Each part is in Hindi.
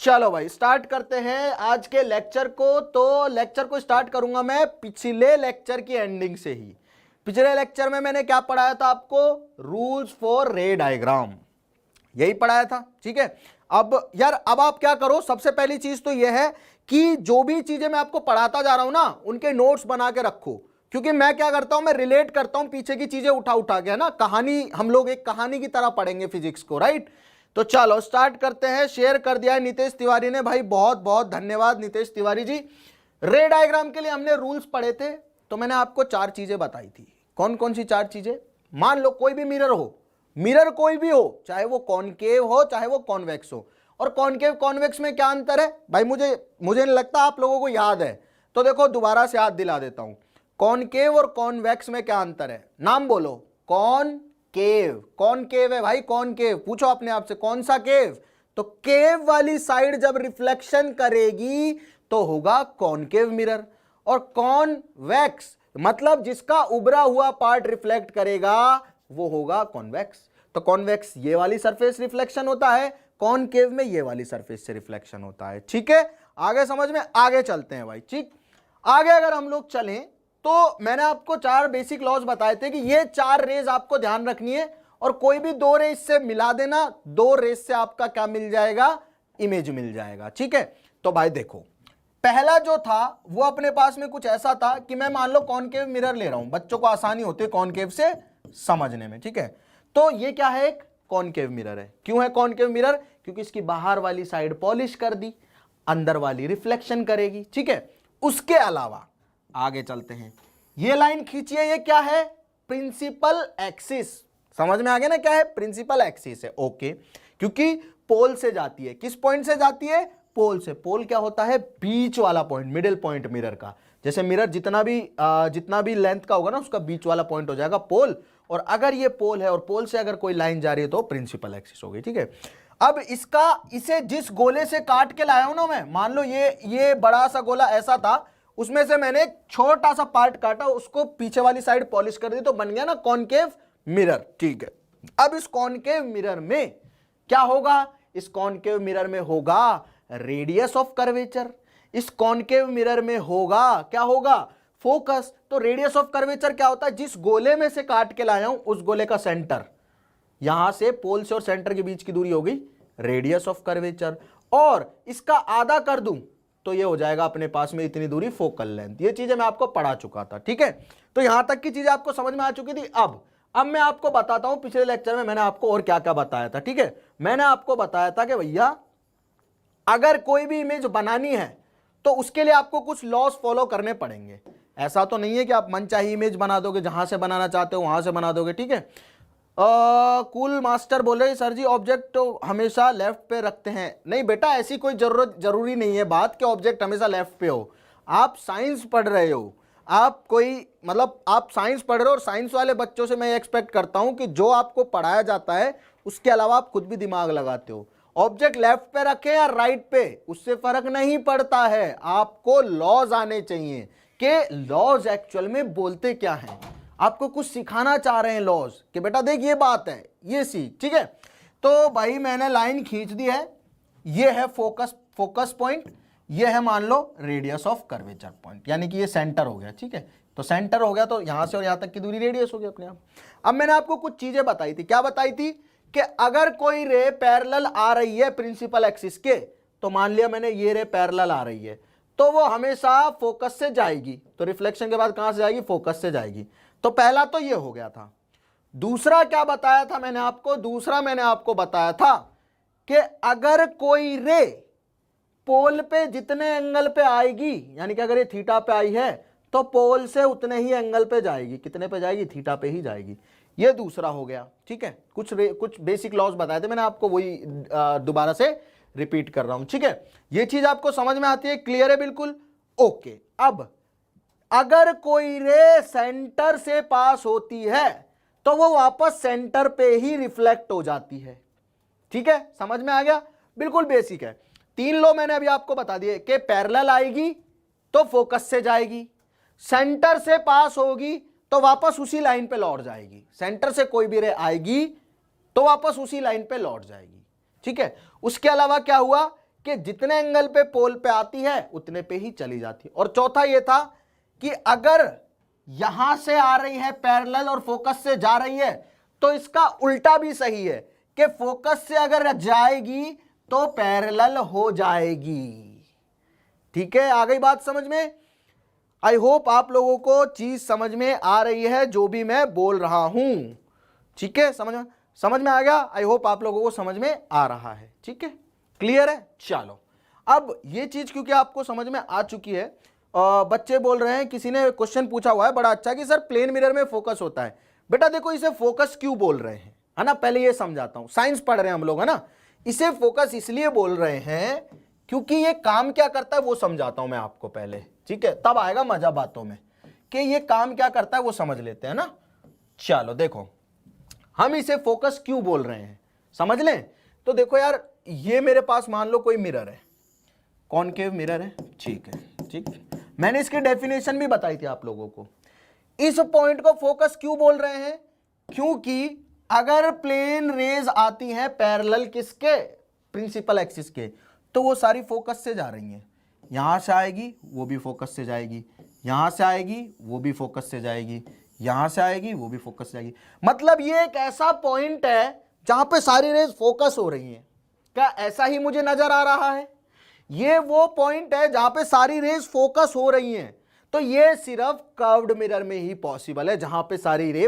चलो भाई स्टार्ट करते हैं आज के लेक्चर को। तो लेक्चर को स्टार्ट करूंगा मैं पिछले लेक्चर की एंडिंग से ही। पिछले लेक्चर में मैंने क्या पढ़ाया था आपको? रूल्स फॉर रे डायग्राम, यही पढ़ाया था। ठीक है, अब यार अब आप क्या करो, सबसे पहली चीज तो यह है कि जो भी चीजें मैं आपको पढ़ाता जा रहा हूं ना उनके नोट्स बना के रखो, क्योंकि मैं क्या करता हूं, मैं रिलेट करता हूं पीछे की चीजें उठा उठा के, है ना। कहानी हम लोग एक कहानी की तरह पढ़ेंगे फिजिक्स को, राइट। तो चलो स्टार्ट करते हैं। शेयर कर दिया है नितेश तिवारी ने, भाई बहुत बहुत धन्यवाद नितेश तिवारी जी। रे डायग्राम के लिए हमने रूल्स पढ़े थे, तो मैंने आपको 4 चीजें बताई थी। कौन कौन सी 4 चीजें? मान लो कोई भी मिरर हो, मिरर कोई भी हो, चाहे वो कॉनकेव हो चाहे वो कॉन्वेक्स हो। और कॉनकेव कॉन्वेक्स में क्या अंतर है भाई? मुझे नहीं लगता आप लोगों को याद है, तो देखो दोबारा से याद दिला देता हूं। कॉनकेव और कॉन्वेक्स में क्या अंतर है? नाम बोलो। कॉनकेव, कौन केव है भाई? कॉनकेव। पूछो अपने आप से कौन सा केव? तो केव वाली साइड जब रिफ्लेक्शन करेगी तो होगा कॉनकेव मिरर, और कॉन्वेक्स मतलब जिसका उभरा हुआ पार्ट रिफ्लेक्ट करेगा वो होगा कॉन्वेक्स। तो कॉन्वेक्स ये वाली सरफेस रिफ्लेक्शन होता है, कॉनकेव में ये वाली सरफेस से रिफ्लेक्शन होता है। ठीक है, आगे समझ में? आगे चलते हैं भाई। ठीक, आगे अगर हम लोग चलें तो मैंने आपको 4 बेसिक लॉज बताए थे कि ये 4 रेज आपको ध्यान रखनी है, और कोई भी 2 रेज से मिला देना, 2 रेज से आपका क्या मिल जाएगा? इमेज मिल जाएगा। ठीक है, तो भाई देखो पहला जो था वो अपने पास में कुछ ऐसा था कि मैं मान लो कॉनकेव मिरर ले रहा हूं, बच्चों को आसानी होती है कॉनकेव से समझने में। ठीक है, तो ये क्या है? एक कॉनकेव मिरर है। क्यों है कॉनकेव मिरर? क्योंकि इसकी बाहर वाली साइड पॉलिश कर दी, अंदर वाली रिफ्लेक्शन करेगी। ठीक है, उसके अलावा आगे चलते हैं। ये लाइन खींचिए, ये क्या है? Principal axis. समझ में आ गया ना क्या है? प्रिंसिपल एक्सिस है। ओके, क्योंकि पोल से जाती है। किस पॉइंट से जाती है? पोल से। पोल क्या होता है? बीच वाला पॉइंट, मिडिल पॉइंट मिरर का। जैसे मिरर जितना भी लेंथ का होगा ना उसका बीच वाला पॉइंट हो जाएगा पोल, और अगर ये पोल है और पोल से अगर कोई लाइन जा रही है तो प्रिंसिपल एक्सिस होगी। ठीक है, अब इसे जिस गोले से काट के लाया हूं ना मैं, मान लो ये बड़ा सा गोला ऐसा था, उसमें से मैंने एक छोटा सा पार्ट काटा, उसको पीछे वाली साइड पॉलिश कर दी, तो बन गया ना कॉनकेव मिरर। ठीक है, अब इस कॉनकेव मिरर में क्या होगा? इस कॉनकेव मिरर में होगा रेडियस ऑफ कर्वेचर। इस कॉनकेव मिरर में होगा क्या? होगा फोकस। तो रेडियस ऑफ कर्वेचर क्या होता है? जिस गोले में से काट के लाया हूं उस गोले का सेंटर, यहां से पोल से और सेंटर के बीच की दूरी होगी रेडियस ऑफ कर्वेचर, और इसका आधा कर दूं तो ये हो जाएगा अपने पास में इतनी दूरी फोकल लेंथ। ये चीजें मैं आपको पढ़ा चुका था। ठीक है, तो यहां तक की चीजें आपको समझ में आ चुकी थी। अब मैं आपको बताता हूं, पिछले लेक्चर में मैंने आपको और क्या क्या बताया था। ठीक है, मैंने आपको बताया था कि भैया अगर कोई भी इमेज बनानी है तो उसके लिए आपको कुछ लॉज फॉलो करने पड़ेंगे। ऐसा तो नहीं है कि आप मनचाही इमेज बना दोगे, जहां से बनाना चाहते हो वहां से बना दोगे। ठीक है, कूल मास्टर बोले सर जी ऑब्जेक्ट तो हमेशा लेफ्ट पे रखते हैं। नहीं बेटा, ऐसी कोई जरूरी नहीं है बात कि ऑब्जेक्ट हमेशा लेफ्ट पे हो। आप साइंस पढ़ रहे हो, आप साइंस पढ़ रहे हो, और साइंस वाले बच्चों से मैं एक्सपेक्ट करता हूं कि जो आपको पढ़ाया जाता है उसके अलावा आप खुद भी दिमाग लगाते हो। ऑब्जेक्ट लेफ्ट पे रखे या राइट पे, उससे फर्क नहीं पड़ता है। आपको लॉज आने चाहिए कि लॉज एक्चुअल में बोलते क्या हैं। आपको कुछ सिखाना चाह रहे हैं लॉज कि बेटा देख ये बात है, ये सीख। ठीक है, तो भाई मैंने लाइन खींच दी है, ये है फोकस पॉइंट, ये है मान लो रेडियस ऑफ कर्वेचर पॉइंट, यानी कि ये सेंटर हो गया। ठीक है, तो सेंटर हो गया तो यहां से और यहां तक की दूरी रेडियस हो गई अपने आप। अब मैंने आपको कुछ चीजें बताई थी। क्या बताई थी? कि अगर कोई रे पैरेलल आ रही है प्रिंसिपल एक्सिस के, तो मान लिया मैंने ये रे पैरेलल आ रही है, तो वो हमेशा फोकस से जाएगी। तो रिफ्लेक्शन के बाद कहां से जाएगी? फोकस से जाएगी। तो पहला तो ये हो गया था। दूसरा क्या बताया था मैंने आपको? दूसरा मैंने आपको बताया था कि अगर कोई रे पोल पे जितने एंगल पे आएगी, यानी कि अगर ये थीटा पे आई है तो पोल से उतने ही एंगल पे जाएगी। कितने पे जाएगी? थीटा पे ही जाएगी। ये दूसरा हो गया। ठीक है, कुछ बेसिक लॉज बताए थे मैंने आपको, वही दोबारा से रिपीट कर रहा हूं। ठीक है, ये चीज आपको समझ में आती है? क्लियर है बिल्कुल? ओके, अब अगर कोई रे सेंटर से पास होती है तो वो वापस सेंटर पे ही रिफ्लेक्ट हो जाती है। ठीक है, समझ में आ गया? बिल्कुल बेसिक है। 3 लॉ मैंने अभी आपको बता दिए कि पैरेलल आएगी तो फोकस से जाएगी, सेंटर से पास होगी तो वापस उसी लाइन पे लौट जाएगी। सेंटर से कोई भी रे आएगी तो वापस उसी लाइन पे लौट जाएगी। ठीक है, उसके अलावा क्या हुआ कि जितने एंगल पे पोल पे आती है उतने पे ही चली जाती है। और चौथा ये था कि अगर यहां से आ रही है पैरेलल और फोकस से जा रही है तो इसका उल्टा भी सही है कि फोकस से अगर जाएगी तो पैरेलल हो जाएगी। ठीक है, आ गई बात समझ में? आई होप आप लोगों को चीज समझ में आ रही है जो भी मैं बोल रहा हूं। ठीक है, समझ में आ गया? आई होप आप लोगों को समझ में आ रहा है। ठीक है, क्लियर है? चलो, अब ये चीज क्योंकि आपको समझ में आ चुकी है, बच्चे बोल रहे हैं, किसी ने क्वेश्चन पूछा हुआ है बड़ा अच्छा कि सर प्लेन मिरर में फोकस होता है। बेटा देखो, इसे फोकस क्यों बोल रहे हैं, है ना, पहले ये समझाता हूं। साइंस पढ़ रहे हैं हम लोग, है ना। इसे फोकस इसलिए बोल रहे हैं क्योंकि ये काम क्या करता है वो समझाता हूं मैं आपको पहले। ठीक है, तब आएगा मजा बातों में कि ये काम क्या करता है वो समझ लेते हैं ना। चलो देखो, हम इसे फोकस क्यों बोल रहे हैं समझ लें। तो देखो यार, ये मेरे पास मान लो कोई मिरर है, कॉनकेव मिरर है। ठीक है, ठीक है, मैंने इसकी डेफिनेशन भी बताई थी आप लोगों को। इस पॉइंट को फोकस क्यों बोल रहे हैं? क्योंकि अगर प्लेन रेज आती हैं पैरेलल किसके, प्रिंसिपल एक्सिस के, तो वो सारी फोकस से जा रही हैं। यहां से आएगी वो भी फोकस से जाएगी, यहां से आएगी वो भी फोकस से जाएगी, यहां से आएगी वो भी फोकस से जाएगी। मतलब ये एक ऐसा पॉइंट है जहां पे सारी रेज फोकस हो रही हैं। क्या ऐसा ही मुझे नजर आ रहा है? ये वो पॉइंट है जहां पे सारी रेज फोकस हो रही हैं। तो ये सिर्फ कर्व्ड मिरर में ही पॉसिबल है जहां पे सारी रे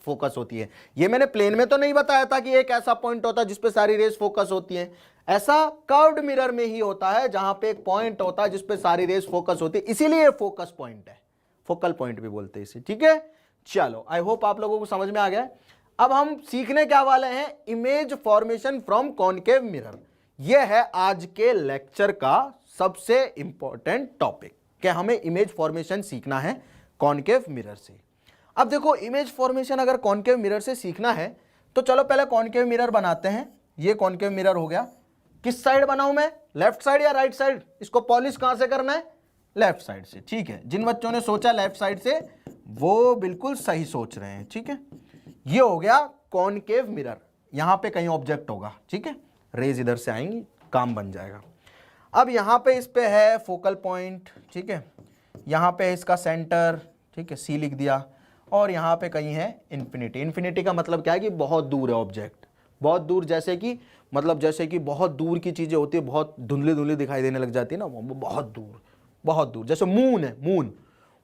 फोकस होती है। ये मैंने प्लेन में तो नहीं बताया था कि एक ऐसा पॉइंट होता है जिसपे सारी रेज फोकस होती है। ऐसा कर्व्ड मिरर में ही होता है जहां पे एक पॉइंट होता है जिसपे सारी रेज फोकस होती है, इसीलिए फोकस पॉइंट है, फोकल पॉइंट भी बोलते हैं इसे। ठीक है, चलो, आई होप आप लोगों को समझ में आ गया। अब हम सीखने क्या वाले हैं? Image formation from concave mirror. यह है आज के लेक्चर का सबसे इंपॉर्टेंट टॉपिक कि हमें इमेज फॉर्मेशन सीखना है कॉनकेव मिरर से। अब देखो, इमेज फॉर्मेशन अगर कॉनकेव मिरर से सीखना है तो चलो पहले कॉनकेव मिरर बनाते हैं। ये कॉनकेव मिरर हो गया। किस साइड बनाऊं मैं, लेफ्ट साइड या राइट साइड? इसको पॉलिश कहां से करना है? लेफ्ट साइड से। ठीक है, जिन बच्चों ने सोचा लेफ्ट साइड से वो बिल्कुल सही सोच रहे हैं। ठीक है, ये हो गया कॉनकेव मिरर। यहां पे कहीं ऑब्जेक्ट होगा, ठीक है, रेज इधर से आएंगी, काम बन जाएगा। अब यहां पे इस पे है फोकल पॉइंट, ठीक है, यहां पे इसका सेंटर, ठीक है, सी लिख दिया, और यहां पे कहीं है इन्फिनिटी। इन्फिनिटी का मतलब क्या है कि बहुत दूर है ऑब्जेक्ट, बहुत दूर, जैसे कि मतलब जैसे कि बहुत दूर की चीजें होती है, बहुत धुंधली धुंधली दिखाई देने लग जाती है ना, बहुत दूर, बहुत दूर। जैसे मून है,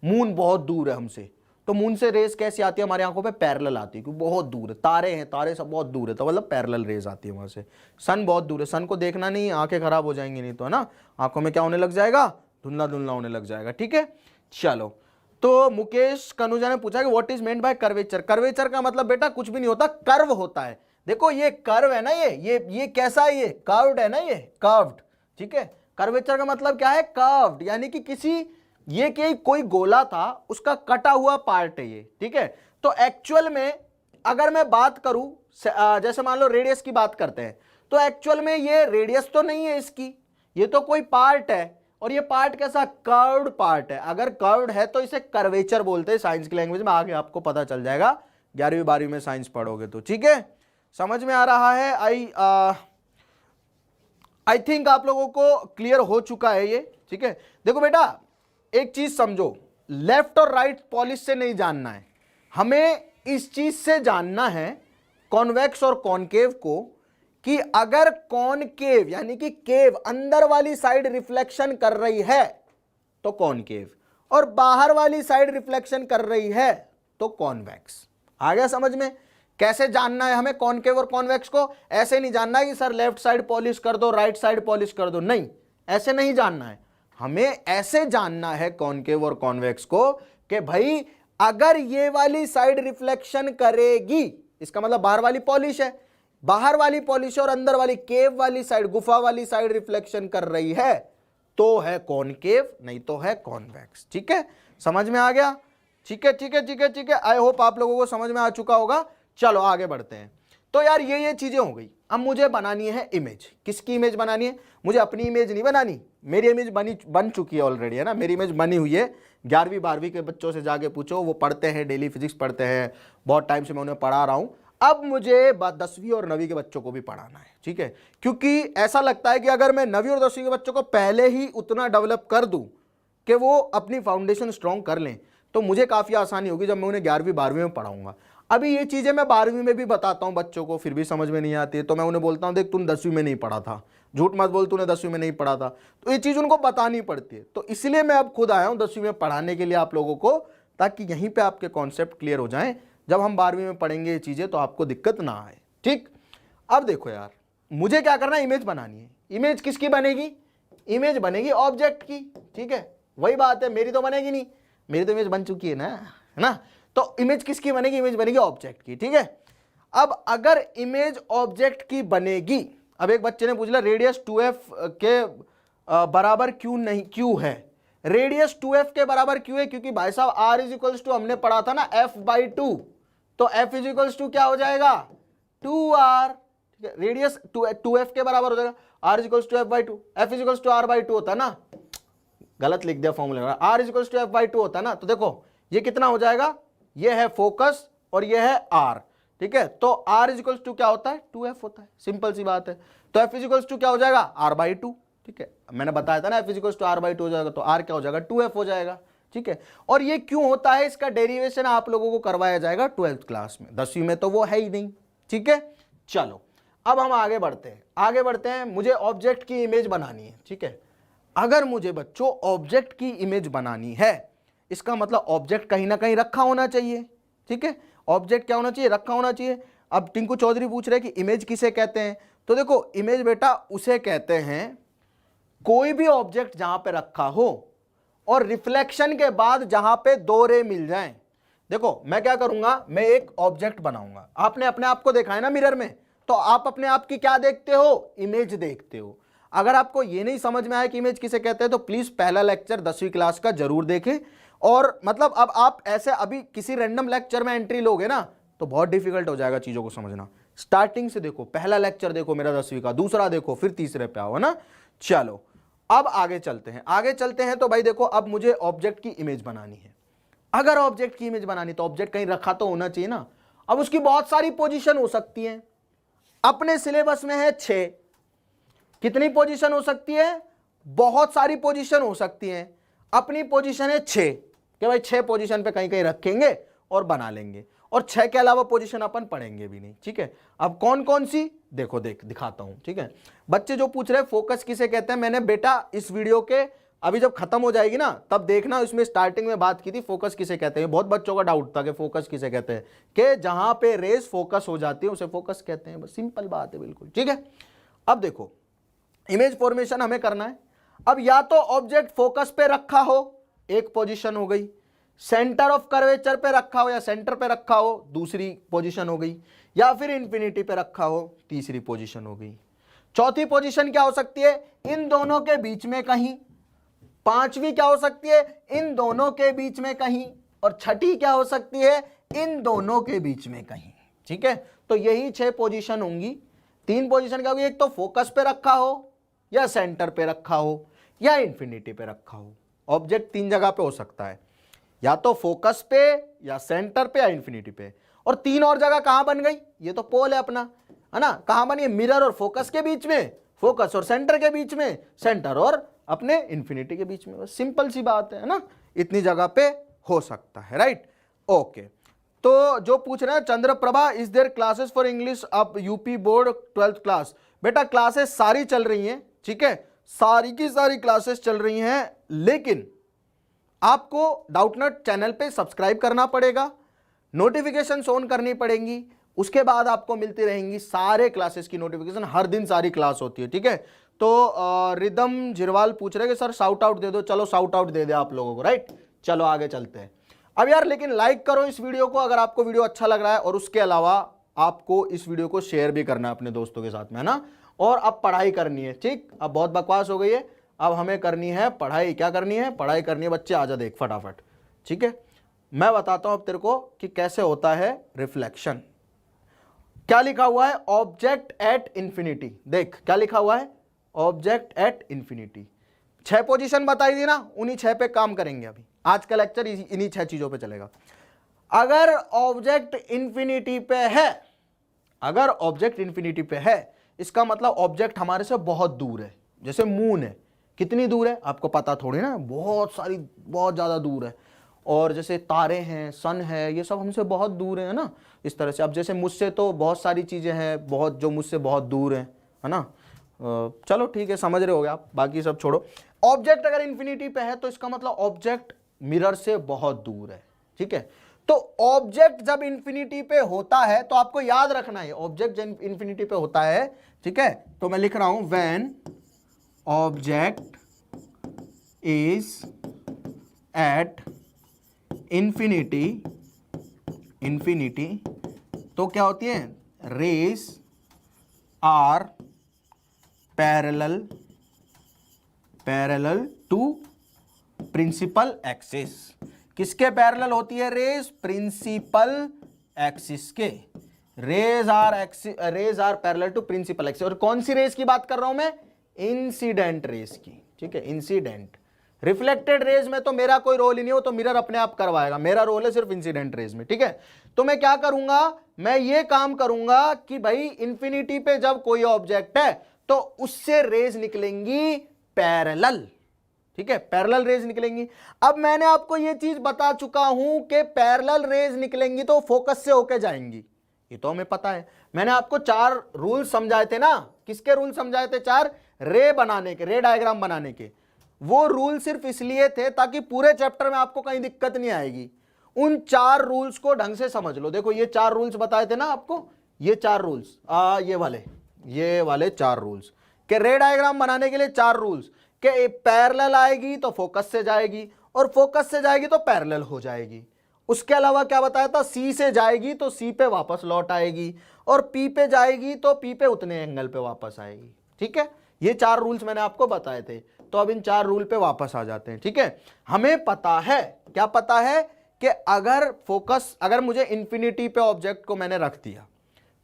मून बहुत दूर है हमसे, तो मून से रेस कैसी आती है हमारी आंखों पे? पैरेलल आती है, क्योंकि बहुत दूर है। तारे हैं, तारे सब बहुत दूर है, तो मतलब पैरेलल रेस आती है वहां से। सन बहुत दूर है, सन को देखना नहीं, आंखें खराब हो जाएंगी नहीं तो, है ना, आंखों में क्या होने लग जाएगा? धुंधला धुंधला होने लग जाएगा। ठीक है, चलो, तो मुकेश कनुजा ने पूछा कि what is meant by curvature. Curvature का मतलब बेटा कुछ भी नहीं होता, कर्व होता है। देखो ये कर्व है ना, ये कैसा है? ये कर्व्ड है ना, ये कर्व्ड। ठीक है, कर्वेचर का मतलब क्या है? कर्व्ड, यानी कि किसी, ये कि कोई गोला था उसका कटा हुआ पार्ट है ये। ठीक है, तो एक्चुअल में अगर मैं बात करूं, जैसे मान लो रेडियस की बात करते हैं, तो एक्चुअल में ये रेडियस तो नहीं है इसकी, ये तो कोई पार्ट है। और ये पार्ट कैसा? कर्व्ड पार्ट है। अगर कर्व्ड है तो इसे कर्वेचर बोलते हैं साइंस की लैंग्वेज में। आगे आपको पता चल जाएगा 11वीं 12वीं में साइंस पढ़ोगे तो। ठीक है, समझ में आ रहा है? आई थिंक आप लोगों को क्लियर हो चुका है ये। ठीक है, देखो बेटा एक चीज समझो, लेफ्ट और राइट पॉलिश से नहीं जानना है हमें, इस चीज से जानना है कॉन्वेक्स और कॉनकेव को, कि अगर कॉनकेव यानी कि केव अंदर वाली साइड रिफ्लेक्शन कर रही है तो कॉनकेव, और बाहर वाली साइड रिफ्लेक्शन कर रही है तो कॉन्वेक्स। आ गया समझ में? कैसे जानना है हमें कॉनकेव और कॉन्वेक्स को? ऐसे नहीं जानना है कि सर लेफ्ट साइड पॉलिश कर दो, राइट साइड पॉलिश कर दो, नहीं, ऐसे नहीं जानना है हमें। ऐसे जानना है कॉनकेव और कॉन्वेक्स को कि भाई अगर ये वाली साइड रिफ्लेक्शन करेगी, इसका मतलब बाहर वाली पॉलिश है, बाहर वाली पॉलिश और अंदर वाली केव वाली साइड, गुफा वाली साइड रिफ्लेक्शन कर रही है तो है कॉनकेव, नहीं तो है कॉन्वेक्स। ठीक है, समझ में आ गया? ठीक है, ठीक है, ठीक है, ठीक है, आई होप आप लोगों को समझ में आ चुका होगा। चलो आगे बढ़ते हैं। तो यार ये चीजें हो गई। अब मुझे बनानी है इमेज। किसकी इमेज बनानी है? मुझे अपनी इमेज नहीं बनानी, मेरी इमेज बन चुकी है ऑलरेडी, है ना, मेरी इमेज बनी हुई है। 11वीं 12वीं के बच्चों से जाके पूछो, वो पढ़ते हैं, डेली फिजिक्स पढ़ते हैं, बहुत टाइम से मैं उन्हें पढ़ा रहा हूँ। अब मुझे 10वीं और 9वीं के बच्चों को भी पढ़ाना है, ठीक है, क्योंकि ऐसा लगता है कि अगर मैं 9वीं और 10वीं के बच्चों को पहले ही उतना डेवलप कर दूं कि वो अपनी फाउंडेशन स्ट्रांग कर लें, तो मुझे काफ़ी आसानी होगी जब मैं उन्हें 11वीं 12वीं में पढ़ाऊंगा। अभी ये चीज़ें मैं 12वीं में भी बताता हूँ बच्चों को, फिर भी समझ में नहीं आती है, तो मैं उन्हें बोलता हूँ देख तूने 10वीं में नहीं पढ़ा था, झूठ मत बोल तूने 10वीं में नहीं पढ़ा था, तो ये चीज़ उनको बतानी पड़ती है। तो इसलिए मैं अब खुद आया हूँ 10वीं में पढ़ाने के लिए आप लोगों को, ताकि यहीं पर आपके कॉन्सेप्ट क्लियर हो जाएँ। जब हम 12वीं में पढ़ेंगे ये चीज़ें तो आपको दिक्कत ना आए, ठीक। अब देखो यार, मुझे क्या करना है, इमेज बनानी है। इमेज किसकी बनेगी? इमेज बनेगी ऑब्जेक्ट की, ठीक है, वही बात है, मेरी तो बनेगी नहीं, मेरी तो इमेज बन चुकी है ना। तो इमेज किसकी बनेगी? इमेज बनेगी ऑब्जेक्ट की, ठीक है। अब अगर इमेज ऑब्जेक्ट की बनेगी, अब एक बच्चे ने पूछ लिया रेडियस 2f के बराबर क्यों है? रेडियस 2f के बराबर क्यों है? क्योंकि भाई साहब r इज इक्वल्स टू, हमने पढ़ा था ना f/2, तो f इज इक्वल्स टू क्या हो जाएगा? 2r, ठीक है। रेडियस 2f के बराबर हो जाएगा, r is equals to f/2, f is equals to r/2 होता है ना, गलत लिख दिया formula, r is equals to f/2 होता है ना। तो देखो ये कितना हो जाएगा, ये है फोकस और ये है r, ठीक है। तो r इज इक्वल्स टू क्या होता है? 2f होता है, सिंपल सी बात है। तो f इज इक्वल्स टू क्या हो जाएगा? r/2, ठीक है। मैंने बताया था ना f is equals to r/2 हो जाएगा, तो r क्या हो जाएगा? 2f हो जाएगा, ठीक है। और ये क्यों होता है, इसका डेरिवेशन आप लोगों को करवाया जाएगा 12th क्लास में, 10वीं में तो वो है ही नहीं, ठीक है। चलो अब हम आगे बढ़ते हैं, मुझे ऑब्जेक्ट की इमेज बनानी है, ठीक है। अगर मुझे बच्चों ऑब्जेक्ट की इमेज बनानी है, इसका मतलब ऑब्जेक्ट कहीं ना कहीं रखा होना चाहिए, ठीक है। ऑब्जेक्ट क्या होना चाहिए? रखा होना चाहिए। अब टिंकू चौधरी पूछ रहे कि इमेज किसे कहते हैं, तो देखो इमेज बेटा उसे कहते हैं कोई भी ऑब्जेक्ट जहां पे रखा हो और रिफ्लेक्शन के बाद जहां पे दो रे मिल जाएं। देखो मैं क्या करूंगा, मैं एक ऑब्जेक्ट बनाऊंगा, आपने अपने आप को देखा है ना मिरर में, तो आप अपने आप की क्या देखते हो? इमेज देखते हो। अगर आपको ये नहीं समझ में आया कि इमेज किसे कहते हैं, तो प्लीज पहला लेक्चर 10वीं क्लास का जरूर देखें। और मतलब अब आप ऐसे अभी किसी रैंडम लेक्चर में एंट्री लोगे ना, तो बहुत डिफिकल्ट हो जाएगा चीजों को समझना। स्टार्टिंग से देखो, पहला लेक्चर देखो मेरा 10वीं का, दूसरा देखो, फिर तीसरे पे आओ ना। चलो अब आगे चलते हैं। तो भाई देखो, अब मुझे ऑब्जेक्ट की इमेज बनानी है। अगर ऑब्जेक्ट की इमेज बनानी तो ऑब्जेक्ट कहीं रखा तो होना चाहिए ना। अब उसकी बहुत सारी पोजीशन हो सकती है, अपने सिलेबस में है 6। कितनी पोजीशन हो सकती है? बहुत सारी पोजीशन हो सकती है। अपनी पोजीशन है 6 कि भाई 6 पोजीशन पे कहीं कहीं रखेंगे और बना लेंगे, और 6 के अलावा पोजीशन अपन पढ़ेंगे भी नहीं, ठीक है। अब कौन कौन सी देखो, दिखाता हूं, ठीक है। बच्चे जो पूछ रहे फोकस किसे कहते हैं, मैंने बेटा इस वीडियो के अभी जब खत्म हो जाएगी ना तब देखना, इसमें स्टार्टिंग में बात की थी फोकस किसे कहते हैं। बहुत बच्चों का डाउट था कि फोकस किसे कहते हैं, कि जहां पे रेस फोकस हो जाती है उसे फोकस कहते हैं, बस सिंपल बात है बिल्कुल, ठीक है। अब देखो इमेज फॉर्मेशन हमें करना है। अब या तो ऑब्जेक्ट फोकस पे रखा हो, एक पोजीशन हो गई, सेंटर ऑफ कर्वेचर पे रखा हो या सेंटर पे रखा हो, दूसरी पोजीशन हो गई, या फिर इंफिनिटी पे रखा हो, तीसरी पोजीशन हो गई। चौथी पोजीशन क्या हो सकती है? इन दोनों के बीच में कहीं। पांचवी क्या हो सकती है? इन दोनों के बीच में कहीं। और छठी क्या हो सकती है? इन दोनों के बीच में कहीं, ठीक है। तो यही 6 पोजीशन होंगी। 3 पोजीशन क्या होगी? एक तो फोकस पे रखा हो, या सेंटर पे रखा हो, या इंफिनिटी पे रखा हो। ऑब्जेक्ट 3 जगह पे हो सकता है, या तो फोकस पे, या सेंटर पे, या इंफिनिटी पे। और 3 और जगह कहां बन गई? ये तो पोल है अपना, है ना। कहां बनी? मिरर और फोकस के बीच में, फोकस और सेंटर के बीच में, सेंटर और अपने इंफिनिटी के बीच में। बस सिंपल सी बात है ना, इतनी जगह पे हो सकता है, राइट। ओके, तो जो पूछ रहे हैं Chandraprabha, is there classes for English अब यूपी बोर्ड 12th क्लास? बेटा क्लासेस सारी चल रही हैं, ठीक है, सारी की सारी क्लासेस चल रही हैं, लेकिन आपको डाउटनट चैनल पे सब्सक्राइब करना पड़ेगा, नोटिफिकेशन ऑन करनी पड़ेंगी, उसके बाद आपको मिलती रहेंगी सारे क्लासेस की नोटिफिकेशन। हर दिन सारी क्लास होती है, ठीक है। तो रिदम जिरवाल पूछ रहे कि सर शाउट आउट दे दो। चलो शाउट आउट दे दे आप लोगों को, राइट। चलो आगे चलते हैं। अब यार लेकिन लाइक करो इस वीडियो को अगर आपको वीडियो अच्छा लग रहा है, और उसके अलावा आपको इस वीडियो को शेयर भी करना है अपने दोस्तों के साथ में, है ना। और अब पढ़ाई करनी है, ठीक। अब बहुत बकवास हो गई है, अब हमें करनी है पढ़ाई। क्या करनी है? पढ़ाई करनी है बच्चे, आजा देख फटाफट, ठीक है। मैं बताता हूं अब तेरे को कि कैसे होता है रिफ्लेक्शन। क्या लिखा हुआ है? Object at infinity. देख क्या लिखा हुआ है, ऑब्जेक्ट एट इंफिनिटी। 6 पोजीशन बताई थी ना, उन्हीं 6 पे काम करेंगे अभी। आज का लेक्चर इन्हीं 6 चीजों पे चलेगा। अगर ऑब्जेक्ट इंफिनिटी पे है अगर ऑब्जेक्ट इन्फिनिटी पे है इसका मतलब ऑब्जेक्ट हमारे से बहुत दूर है। जैसे मून है, कितनी दूर है आपको पता थोड़ी ना, बहुत ज्यादा दूर है। और जैसे तारे हैं, सन है, ये सब हमसे बहुत दूर है ना, इस तरह से। अब जैसे मुझसे तो बहुत सारी चीजें हैं बहुत, जो मुझसे बहुत दूर है ना। चलो ठीक है, समझ रहे हो गए आप, बाकी सब छोड़ो। ऑब्जेक्ट अगर इन्फिनिटी पे है तो इसका मतलब ऑब्जेक्ट मिरर से बहुत दूर है, ठीक है। तो ऑब्जेक्ट जब इन्फिनिटी पे होता है तो आपको याद रखना है, ऑब्जेक्ट जब इन्फिनिटी पे होता है, ठीक है, तो मैं लिख रहा हूं when object is at infinity तो क्या होती है, rays are parallel to principal axis. किसके पैरेलल होती है रेज, प्रिंसिपल एक्सिस के। Rays are parallel to principal axis. और कौन सी रेज की बात कर रहा हूं मैं, इंसिडेंट रेज की, ठीक है, इंसिडेंट। रिफ्लेक्टेड रेज में तो मेरा कोई रोल ही नहीं, हो तो मिरर अपने आप करवाएगा, मेरा रोल है सिर्फ इंसिडेंट रेज में, ठीक है। तो मैं क्या करूंगा, मैं ये काम करूंगा कि भाई इंफिनिटी पे जब कोई ऑब्जेक्ट है तो उससे रेज निकलेंगी पैरेलल, ठीक है, पैरेलल रेज निकलेंगी। अब मैंने आपको ये चीज बता चुका हूं कि पैरेलल रेज निकलेंगी तो फोकस से होके जाएंगी, ये तो हमें पता है। मैंने आपको 4 रूल समझाए थे ना, किसके रूल समझाए थे, 4 रे बनाने के, रे डायग्राम बनाने के। वो रूल सिर्फ इसलिए थे ताकि पूरे चैप्टर में आपको कहीं दिक्कत नहीं आएगी। उन 4 रूल्स को ढंग से समझ लो। देखो ये 4 रूल्स बताए थे ना आपको, ये 4 रूल्स, ये वाले 4 रूल्स के रे डायग्राम बनाने के लिए 4 रूल्स के पैरेलल आएगी तो फोकस से जाएगी, और फोकस से जाएगी तो पैरेलल हो जाएगी। उसके अलावा क्या बताया था, सी से जाएगी तो सी पे वापस लौट आएगी, और पी पे जाएगी तो पी पे उतने एंगल पे वापस आएगी, ठीक है। ये 4 रूल्स मैंने आपको बताए थे। तो अब इन 4 रूल पे वापस आ जाते हैं, ठीक है। हमें पता है, क्या पता है, कि अगर मुझे इंफिनिटी पे ऑब्जेक्ट को मैंने रख दिया,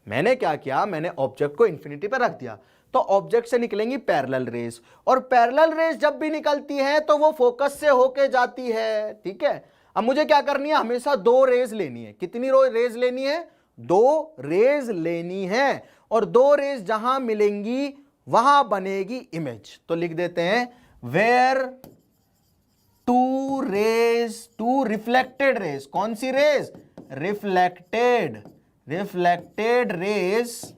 मैंने क्या किया, मैंने ऑब्जेक्ट को इंफिनिटी पे रख दिया तो ऑब्जेक्ट से निकलेंगी पैरेलल रेज, और पैरेलल रेज जब भी निकलती है तो वो फोकस से होके जाती है, ठीक है। अब मुझे क्या करनी है, हमेशा 2 रेज लेनी है। कितनी रेज लेनी है, 2 रेज लेनी है, और 2 रेज जहां मिलेंगी वहां बनेगी इमेज। तो लिख देते हैं वेयर 2 रिफ्लेक्टेड रेज, कौन सी rays, reflected rays